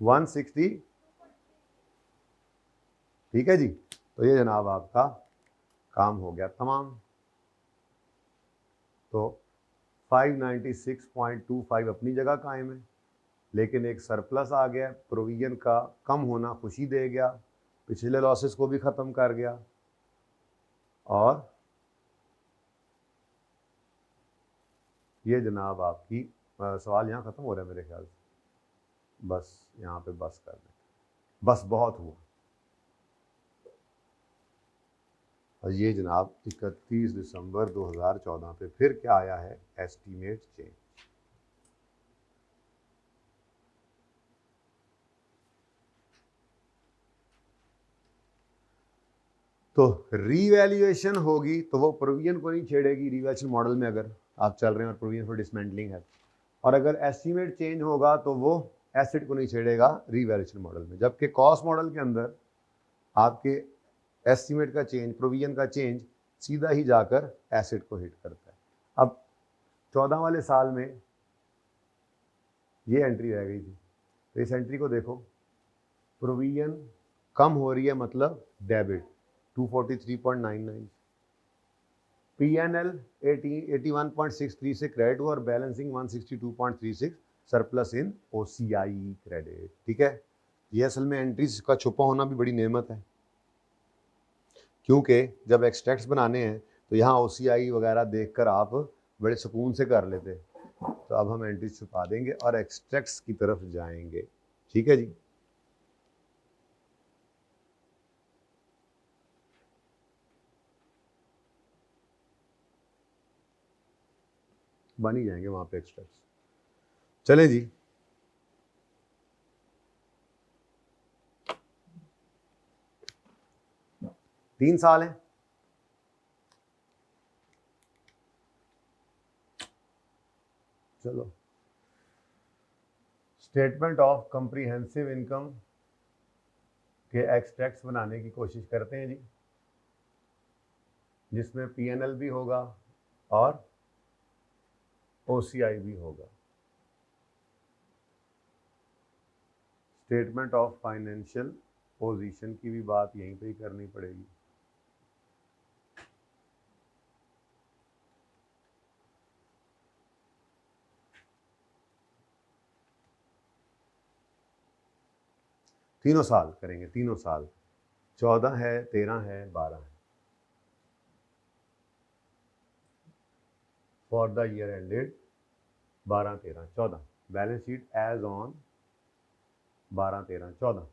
160। ठीक है जी, तो ये जनाब आपका काम हो गया तमाम। तो 596.25 अपनी जगह कायम है, लेकिन एक सरप्लस आ गया, प्रोविजन का कम होना खुशी दे गया, पिछले लॉसेस को भी ख़त्म कर गया, और ये जनाब आपकी सवाल यहाँ ख़त्म हो रहा है मेरे ख्याल से, बस यहाँ पे बस कर दें, बस बहुत हुआ। और ये जनाब 31 दिसंबर 2014 पे फिर क्या आया है, एस्टीमेट चेंज। तो रीवैल्यूएशन होगी तो वो प्रोविजन को नहीं छेड़ेगी रीवैल्यूएशन मॉडल में, अगर आप चल रहे हैं और प्रोविजन फॉर डिसमेंटलिंग है, और अगर एस्टीमेट चेंज होगा तो वो एसेट को नहीं छेड़ेगा रीवैल्यूएशन मॉडल में। जबकि कॉस्ट मॉडल के अंदर आपके एस्टीमेट का चेंज, प्रोविजन का चेंज सीधा ही जाकर एसेट को हिट करता है। अब 14 वाले साल में ये एंट्री रह गई थी, तो इस एंट्री को देखो, प्रोविजन कम हो रही है मतलब डेबिट 243.99, पीएनएल 81.63 से क्रेडिट हुआ और balancing 162.36 surplus in OCI credit. ठीक है, ये असल में एंट्रीज का छुपा होना भी बड़ी नेमत है, क्योंकि जब एक्सट्रैक्ट्स बनाने हैं तो यहाँ ओसीआई वगैरह देखकर आप बड़े सुकून से कर लेते। तो अब हम एंट्रीज छुपा देंगे और एक्सट्रैक्ट्स की तरफ जाएंगे। ठीक है जी, बन ही जाएंगे वहाँ पे एक्सट्रैक्ट्स। चलें जी, तीन साल हैं, चलो स्टेटमेंट ऑफ कंप्रीहेंसिव इनकम के एक्सट्रैक्ट्स बनाने की कोशिश करते हैं जी, जिसमें पीएनएल भी होगा और ओसीआई भी होगा। स्टेटमेंट ऑफ फाइनेंशियल पोजीशन की भी बात यहीं पे ही करनी पड़ेगी। तीनों साल करेंगे, तीनों साल, 14 है, 13 है, 12 है, for the year ended 12, 13, 14, balance sheet as on 12, 13, 14।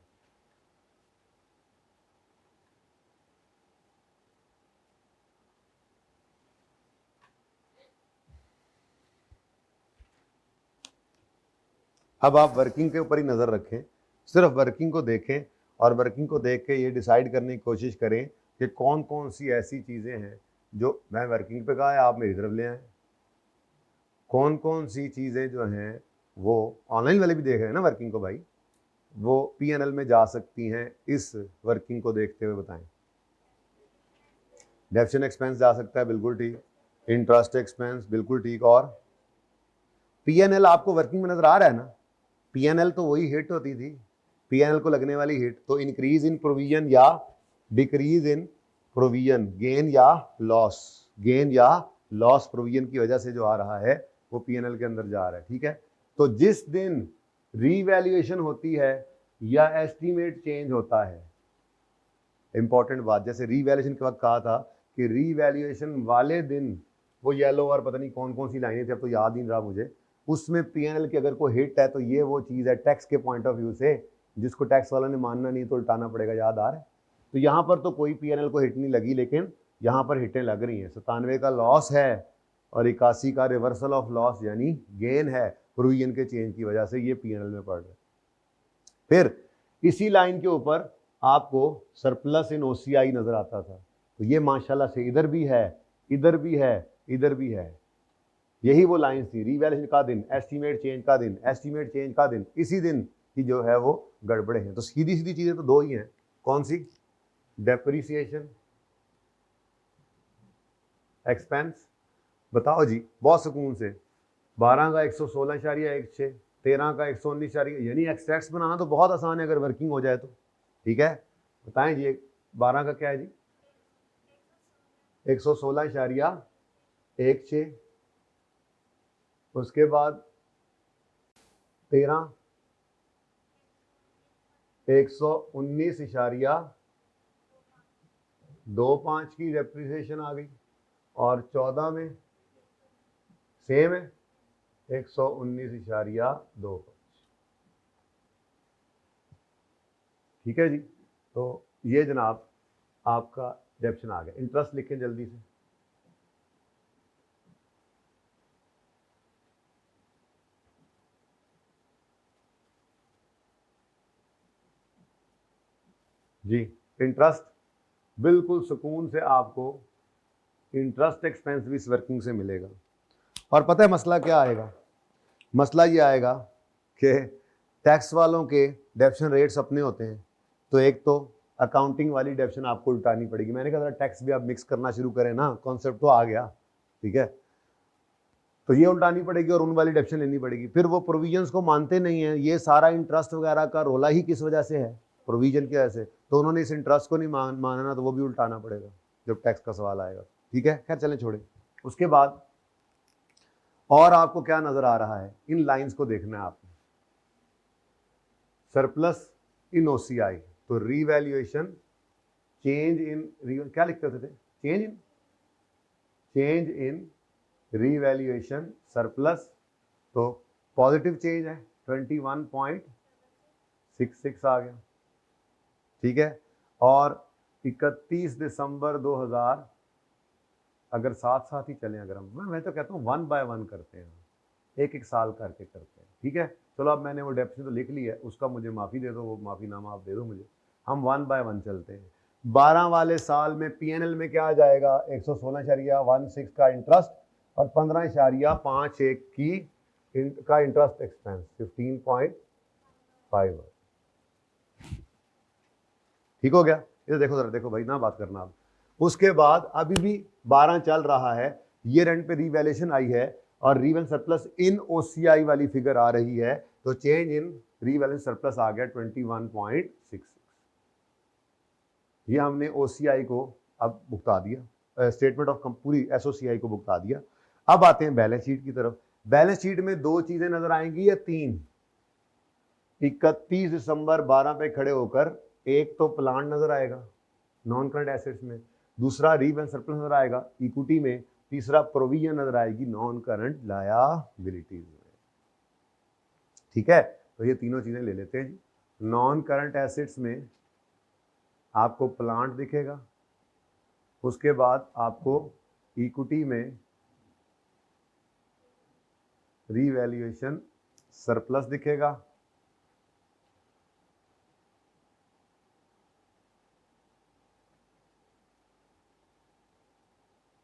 अब आप वर्किंग के ऊपर ही नज़र रखें, सिर्फ वर्किंग को देखें और वर्किंग को देख के ये डिसाइड करने की कोशिश करें कि कौन कौन सी ऐसी चीज़ें हैं जो, मैं वर्किंग पे कहा है, आप मेरी तरफ ले आएँ, कौन कौन सी चीज़ें जो हैं वो ऑनलाइन वाले भी देख रहे हैं ना वर्किंग को भाई, वो पीएनएल में जा सकती हैं, इस वर्किंग को देखते हुए बताएं। डेप्शन एक्सपेंस जा सकता है, बिल्कुल ठीक, इंटरेस्ट एक्सपेंस बिल्कुल ठीक, और पीएनएल आपको वर्किंग में नजर आ रहा है ना, पीएनएल तो वही हिट होती थी, पीएनएल को लगने वाली हिट तो इंक्रीज इन प्रोविजन या डिक्रीज इन प्रोविजन, गेन या लॉस, गेन या लॉस प्रोविजन की वजह से जो आ रहा है वो पीएनएल के अंदर जा रहा है। ठीक है, तो जिस दिन रीवैल्यूएशन होती है या एस्टीमेट चेंज होता है, इंपॉर्टेंट बात, जैसे रीवैल्यूएशन के वक्त कहा था कि रीवैल्यूएशन वाले दिन वो येलो और पता नहीं कौन कौन सी लाइनें थी, अब तो याद नहीं रहा मुझे, उसमें पीएनएल की अगर कोई हिट है तो ये वो चीज़ है टैक्स के पॉइंट ऑफ व्यू से, जिसको टैक्स वाला ने मानना नहीं तो उल्टाना पड़ेगा, याद आ रहा है। तो यहाँ पर तो कोई पीएनएल को हिट नहीं लगी, लेकिन यहाँ पर हिटें लग रही हैं। 97 का लॉस है और 81 का रिवर्सल ऑफ लॉस यानी गेन है प्रोविजन के चेंज की वजह से, ये पीएनएल में पड़ रहा है। फिर इसी लाइन के ऊपर आपको सरप्लस इन ओसीआई नजर आता था, तो ये माशाल्लाह से इधर भी है, इधर भी है, इधर भी है, यही वो लाइंस थी, रीवैल्यूएशन का दिन, एस्टीमेट चेंज का दिन, एस्टीमेट चेंज का दिन, इसी दिन की जो है वो गड़बड़े हैं। तो सीधी सीधी चीजें तो दो ही हैं, कौन सी? Depreciation, expense. बताओ जी बहुत सुकून से, 12 का 116.16, 13 का 119, यानी एक्सट्रैक्ट्स बनाना तो बहुत आसान है अगर वर्किंग हो जाए तो। ठीक है, बताएं जी 12 का क्या है जी? 116.16, उसके बाद 13 119.25 की डेप्रिसिएशन आ गई, और 14 में सेम है 119.25। ठीक है जी, तो ये जनाब आपका डेप्शन आ गया। इंटरेस्ट लिखें जल्दी से। जी इंटरेस्ट, बिल्कुल सुकून से आपको इंटरेस्ट एक्सपेंस भी इस वर्किंग से मिलेगा। और पता है मसला क्या आएगा? मसला ये आएगा कि टैक्स वालों के डेप्शन रेट्स अपने होते हैं, तो एक तो अकाउंटिंग वाली डेप्शन आपको उल्टानी पड़ेगी। मैंने कहा टैक्स भी आप मिक्स करना शुरू करें ना, कॉन्सेप्ट तो आ गया। ठीक है, तो ये उल्टानी पड़ेगी और उन वाली डेप्शन लेनी पड़ेगी। फिर वो प्रोविजंस को मानते नहीं है, ये सारा इंटरेस्ट वगैरह का रोला ही किस वजह से है? प्रोविजन की वजह से। तो उन्होंने इस इंटरेस्ट को नहीं मानना, तो वो भी उल्टाना पड़ेगा जब टैक्स का सवाल आएगा। ठीक है, खैर चलें छोड़े। उसके बाद और आपको क्या नजर आ रहा है? इन लाइंस को देखना है आपने, सरप्लस इन ओसीआई, तो रीवैल्यूएशन, चेंज इन, क्या लिखते होते थे? चेंज इन रीवैल्यूएशन सरप्लस, तो पॉजिटिव चेंज है 21.66 आ गया। ठीक है, और 31 दिसंबर 2000, अगर साथ साथ ही चलें, अगर मैं तो कहता हूँ 1 बाय 1 करते हैं, एक एक साल करके करते हैं। ठीक है, चलो अब मैंने वो डेप्शन तो लिख ली है, उसका मुझे माफ़ी दे दो, वो माफ़ीनामा आप दे दो मुझे। हम 1 बाय 1 चलते हैं। 12 वाले साल में पीएनएल में क्या आ जाएगा? 116.16 का इंटरेस्ट और 15.51 की का इंटरेस्ट एक्सपेंस, 15.5। ठीक हो गया? इधर देखो, जरा देखो भाई ना, बात करना आप। उसके बाद अभी भी 12 चल रहा है, ईयर एंड पे रीवैल्यूएशन आई है और रीवैल्यूएशन सरप्लस इन ओसीआई वाली फिगर आ रही है, तो चेंज इन रीवैल्यूएशन सरप्लस आ गया 21.66। ये हमने ओसीआई को अब भुगता दिया, स्टेटमेंट ऑफ पूरी एसओसीआई को भुगता दिया। अब आते हैं बैलेंस शीट की तरफ। बैलेंस शीट में दो चीजें नजर आएंगी या तीन? 31 दिसंबर 12 पे खड़े होकर एक तो प्लांट नजर आएगा नॉन करंट एसेट्स में, दूसरा रीवैल्यूएशन सरप्लस नजर आएगा इक्विटी में, तीसरा प्रोविजन नजर आएगी नॉन करंट लायबिलिटीज में। ठीक है, तो ये तीनों चीजें ले लेते हैं जी। नॉन करंट एसेट्स में आपको प्लांट दिखेगा, उसके बाद आपको इक्विटी में रीवैल्यूएशन सरप्लस दिखेगा,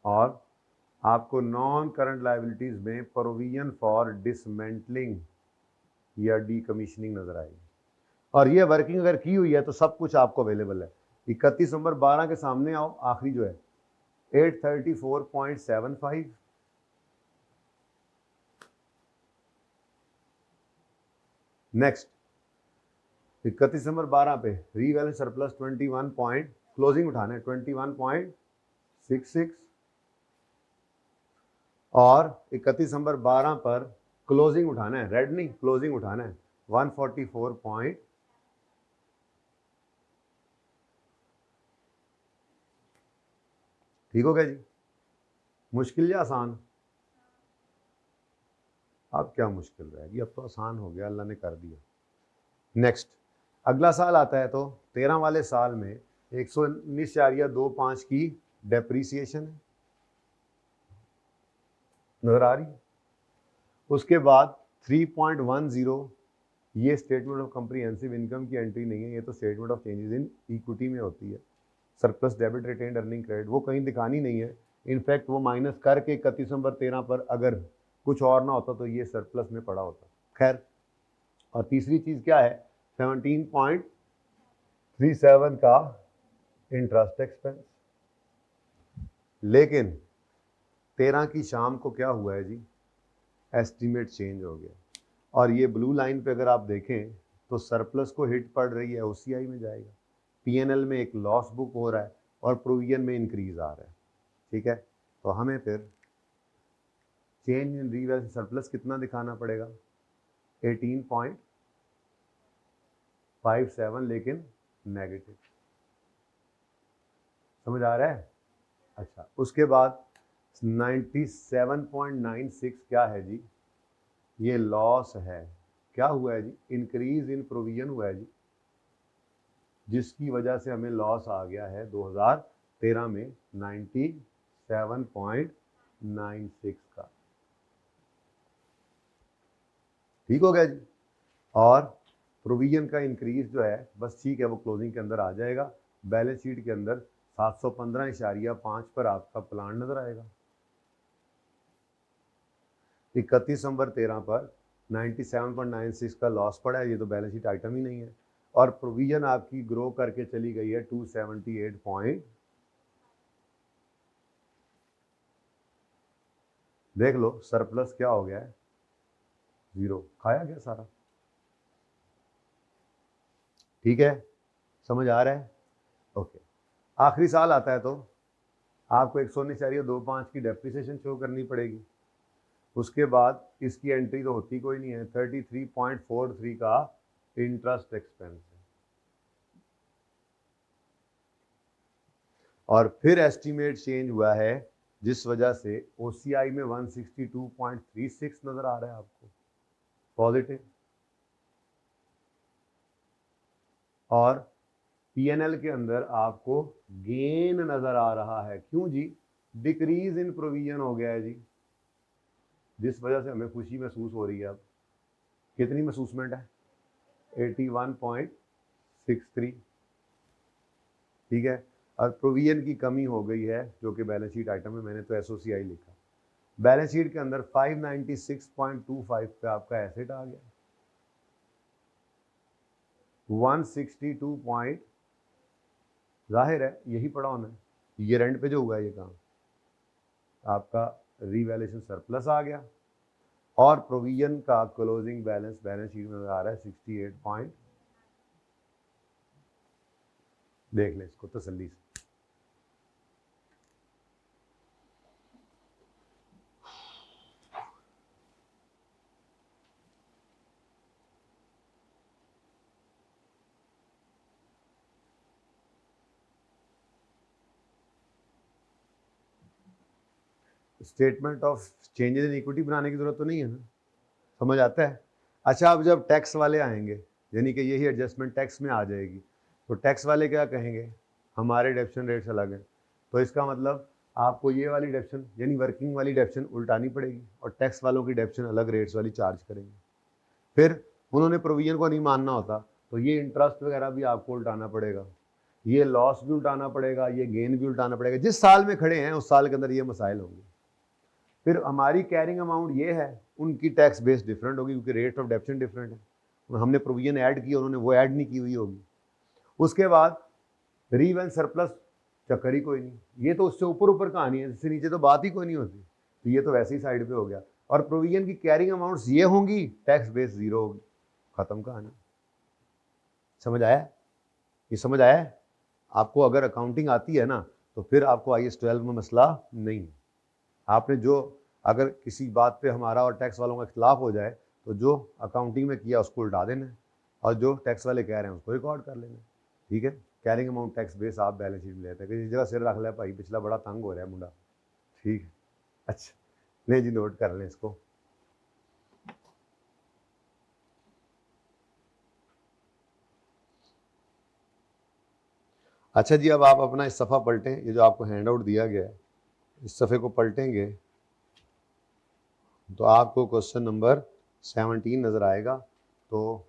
और आपको नॉन करंट लायबिलिटीज में प्रोविजन फॉर डिसमेंटलिंग या डीकमीशनिंग नजर आएगी। और ये वर्किंग अगर की हुई है तो सब कुछ आपको अवेलेबल है। 31 नवंबर 12 के सामने आओ, आखिरी जो है 834.75, नेक्स्ट 31 दिसंबर 12 पे रीवैल्यूएशन सरप्लस 21 पॉइंट, क्लोजिंग उठाना है 21.66, और 31 दिसंबर 12 पर क्लोजिंग उठाना है, रेड नहीं, क्लोजिंग उठाना है 144 ठीक हो गया जी? मुश्किल या आसान? अब क्या मुश्किल रहेगी, अब तो आसान हो गया, अल्लाह ने कर दिया। नेक्स्ट अगला साल आता है, तो 13 वाले साल में 119.25 की डेप्रीसिएशन है, नजर आ रही है। उसके बाद 3.10, ये स्टेटमेंट ऑफ कम्प्रीहेंसिव इनकम की एंट्री नहीं है, ये तो statement of changes in equity में होती है। Surplus debit retained earning credit वो कहीं दिखानी नहीं है, इनफैक्ट वो माइनस करके 31 नंबर 13 पर अगर कुछ और ना होता तो ये सरप्लस में पड़ा होता। खैर, और तीसरी चीज़ क्या है, 17.37 का इंटरेस्ट एक्सपेंस। लेकिन 13 की शाम को क्या हुआ है जी, एस्टीमेट चेंज हो गया, और ये ब्लू लाइन पे अगर आप देखें तो सरप्लस को हिट पड़ रही है, ओसीआई में जाएगा, पीएनएल में एक लॉस बुक हो रहा है और प्रोविजन में इंक्रीज आ रहा है। ठीक है, तो हमें फिर चेंज इन रीवैल्यूएशन सरप्लस कितना दिखाना पड़ेगा, 18.57, लेकिन नेगेटिव। समझ आ रहा है? अच्छा, उसके बाद 97.96 क्या है जी, ये लॉस है। क्या हुआ है जी, इंक्रीज इन प्रोविजन हुआ है जी, जिसकी वजह से हमें लॉस आ गया है 2013 में 97.96 का। ठीक हो गया जी। और प्रोविजन का इंक्रीज जो है बस ठीक है, वो क्लोजिंग के अंदर आ जाएगा। बैलेंस शीट के अंदर 715.5 पर आपका प्लान नजर आएगा। 31 नंबर 13 पर 97.96 का लॉस पड़ा है, ये तो बैलेंस शीट आइटम ही नहीं है। और प्रोविजन आपकी ग्रो करके चली गई है 278 देख लो, सरप्लस क्या हो गया है, 0, खाया गया सारा। ठीक है, समझ आ रहा है? ओके, आखिरी साल आता है तो आपको 119.25 की डेप्रिसिएशन शो करनी पड़ेगी। उसके बाद इसकी एंट्री तो होती कोई नहीं है, 33.43 का इंटरेस्ट एक्सपेंस है। और फिर एस्टीमेट चेंज हुआ है, जिस वजह से ओसीआई में 162.36 नजर आ रहा है आपको पॉजिटिव, और पीएनएल के अंदर आपको गेन नजर आ रहा है। क्यों जी, डिक्रीज इन प्रोविजन हो गया है जी, जिस वजह से हमें खुशी महसूस हो रही है। अब कितनी महसूसमेंट है, 81.63। ठीक है, और प्रोविजन की कमी हो गई है, जो कि बैलेंस शीट आइटम है, मैंने तो एसओसीआई लिखा। बैलेंस शीट के अंदर 596.25 पे आपका एसेट आ गया, 162 पॉइंट, जाहिर है यही पड़ा होना है, ये रेंट पे जो हुआ है ये काम, आपका रीवैल्यूएशन सरप्लस आ गया। और प्रोविजन का क्लोजिंग बैलेंस बैलेंस शीट में आ रहा है 68 पॉइंट, देख लें इसको तसल्ली से। Statement of changes in equity बनाने की जरूरत तो नहीं है ना, समझ आता है? अच्छा, अब जब टैक्स वाले आएंगे, यानी कि यही एडजस्टमेंट टैक्स में आ जाएगी, तो टैक्स वाले क्या कहेंगे, हमारे डेप्शन रेट्स अलग हैं, तो इसका मतलब आपको ये वाली डेप्शन यानी वर्किंग वाली डेप्शन उल्टानी पड़ेगी, और टैक्स वालों की डेप्शन अलग रेट्स वाली चार्ज करेंगे। फिर उन्होंने प्रोविजन को नहीं मानना होता, तो ये इंटरेस्ट वगैरह भी आपको उल्टाना पड़ेगा, ये लॉस भी उल्टाना पड़ेगा, ये गेन भी उल्टाना पड़ेगा। जिस साल में खड़े हैं उस साल के अंदर ये मसाइल होंगे। फिर हमारी कैरिंग अमाउंट ये है, उनकी टैक्स बेस डिफरेंट होगी, क्योंकि रेट ऑफ डेप्शन डिफरेंट है, हमने प्रोविजन ऐड की, उन्होंने वो ऐड नहीं की हुई होगी। उसके बाद रीवैल्यूएशन सरप्लस चक्कर ही कोई नहीं, ये तो उससे ऊपर ऊपर कहानी है, इससे नीचे तो बात ही कोई नहीं होती, तो ये तो वैसे ही साइड पे हो गया। और प्रोविजन की कैरिंग अमाउंट्स ये होंगी, टैक्स बेस 0 होगी, खत्म कहानी। समझ आया? ये समझ आया है? आपको अगर अकाउंटिंग आती है ना, तो फिर आपको IAS 12 में मसला नहीं। आपने जो अगर किसी बात पे हमारा और टैक्स वालों का इख्तलाफ हो जाए, तो जो अकाउंटिंग में किया उसको उल्टा देना है, और जो टैक्स वाले कह रहे हैं उसको रिकॉर्ड कर लेना है। ठीक है, कैरिंग अमाउंट टैक्स बेस आप बैलेंस शीट में लेते हैं, किसी जगह सिर रख ले भाई, पिछला बड़ा तंग हो रहा है मुंडा। ठीक है, अच्छा नहीं जी, नोट कर लें इसको। अच्छा जी, अब आप अपना इस सफ़ा पलटें, ये जो आपको हैंड आउट दिया गया है, इस सफ़े को पलटेंगे तो आपको क्वेश्चन नंबर 17 नज़र आएगा। तो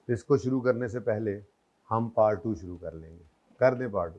इसको शुरू करने से पहले हम पार्ट 2 शुरू कर लेंगे। कर दें पार्ट।